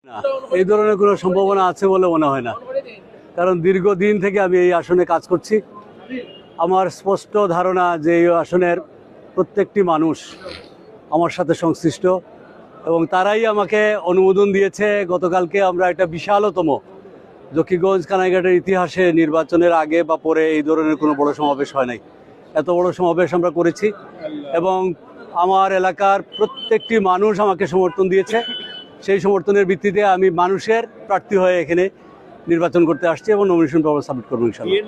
না, এই ধরনের কোনো সম্ভাবনা আছে বলে মনে হয় না, কারণ দীর্ঘদিন থেকে আমি এই আসনে কাজ করছি। আমার স্পষ্ট ধারণা যে এই আসনের প্রত্যেকটি মানুষ আমার সাথে সংশ্লিষ্ট এবং তারাই আমাকে অনুমোদন দিয়েছে। গতকালকে আমরা একটা বিশালতম জকিগঞ্জ কানাইঘাটের ইতিহাসে নির্বাচনের আগে বা পরে এই ধরনের কোনো বড় সমাবেশ হয় নাই, এত বড় সমাবেশ আমরা করেছি এবং আমার এলাকার প্রত্যেকটি মানুষ আমাকে সমর্থন দিয়েছে। সেই সমর্থনের ভিত্তিতে আমি মানুষের প্রার্থী হয়ে এখানে নির্বাচন করতে আসছি এবং নমিনেশন পেপার সাবমিট করবো ইনশাআল্লাহ।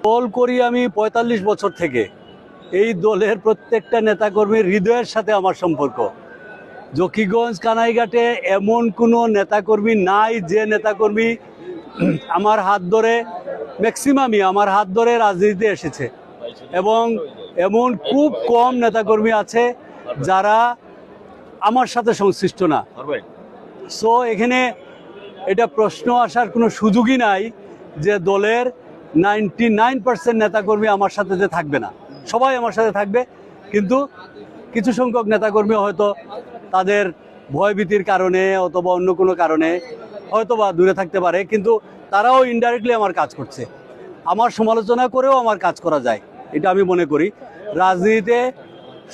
দল করি আমি ৪৫ বছর থেকে। এই দলের প্রত্যেকটা নেতাকর্মীর হৃদয়ের সাথে আমার সম্পর্ক। জকিগঞ্জ কানাইঘাটে এমন কোনো নেতাকর্মী নাই যে নেতাকর্মী আমার হাত ধরে, ম্যাক্সিমামই আমার হাত ধরে রাজনীতিতে এসেছে এবং এমন খুব কম নেতাকর্মী আছে যারা আমার সাথে সংশ্লিষ্ট না। সো এখানে এটা প্রশ্ন আসার কোনো সুযোগই নাই যে দলের 99% নেতাকর্মী আমার সাথে যে থাকবে না। সবাই আমার সাথে থাকবে, কিন্তু কিছু সংখ্যক নেতাকর্মী হয়তো তাদের ভয়ভীতির কারণে অথবা অন্য কোনো কারণে হয়তো বা দূরে থাকতে পারে, কিন্তু তারাও ইনডাইরেক্টলি আমার কাজ করছে। আমার সমালোচনা করেও আমার কাজ করা যায়, এটা আমি মনে করি। রাজনীতিতে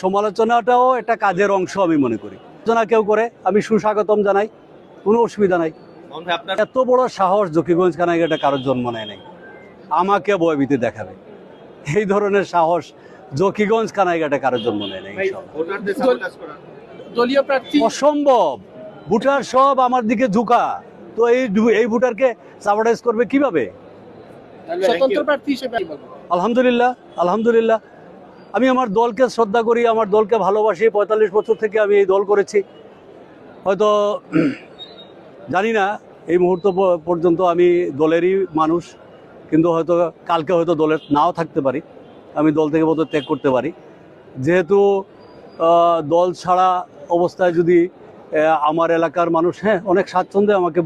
সমালোচনাটাও একটা কাজের অংশ আমি মনে করি। সমালোচনা কেউ করে আমি সুস্বাগতম জানাই, কোনো অসুবিধা নাই। এত বড় সাহস জকিগঞ্জ কানাইঘাটে কারোর জন্ম নেয় নাই আমাকে ভয়ভীতি দেখাবে, এই ধরনের সাহস জকিগঞ্জ কানাইঘাটে কারোর জন্ম নেয় নাই। দলীয় প্রার্থী অসম্ভব, ভোটার সব আমার দিকে ঝুঁকা, তো এই ভোটারকে সাবর্টাইজ করবে কিভাবে? স্বতন্ত্র প্রার্থী হিসেবে আলহামদুলিল্লাহ, আলহামদুলিল্লাহ। আমি আমার দলকে শ্রদ্ধা করি, আমার দলকে ভালোবাসি। ৪৫ বছর থেকে আমি এই দল করেছি। হয়তো জানি না এই মুহূর্ত পর্যন্ত আমি দলেরই মানুষ, কিন্তু হয়তো কালকে হয়তো দলের নাও থাকতে পারি, আমি দল থেকে বোধহয় ত্যাগ করতে পারি। যেহেতু দল ছাড়া অবস্থায় যদি আমার এলাকার মানুষ অনেক স্বাচ্ছন্দ্যে আমাকে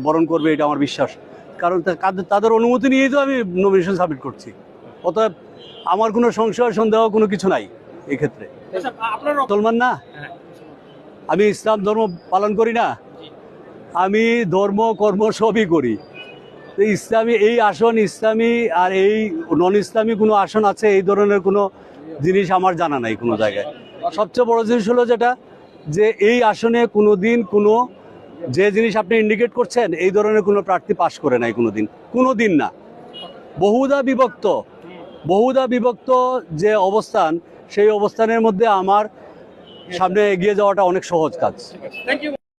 বরণ করবে, এটা আমার বিশ্বাস। কারণ তাদের অনুমতি নিয়েই তো আমি নমিনেশন সাবমিট করছি। অতএব আমার কোনো সংশয় সন্দেহ কোনো কিছু নাই এই ক্ষেত্রে। মুসলমান না, আমি ইসলাম ধর্ম পালন করি না, আমি ধর্ম কর্ম সবই করি। তো ইসলামী এই আসন, ইসলামী আর এই নন ইসলামী কোনো আসন আছে এই ধরনের কোনো জিনিস আমার জানা নাই কোনো জায়গায়। সবচেয়ে বড় জিনিস হলো যেটা, যে এই আসনে কোনো দিন কোনো যে জিনিস আপনি ইন্ডিকেট করছেন এই ধরনের কোনো প্রার্থী পাশ করে নাই কোনো দিন না। বহুদা বিভক্ত যে অবস্থান, সেই অবস্থানের মধ্যে আমার সামনে এগিয়ে যাওয়াটা অনেক সহজ কাজ।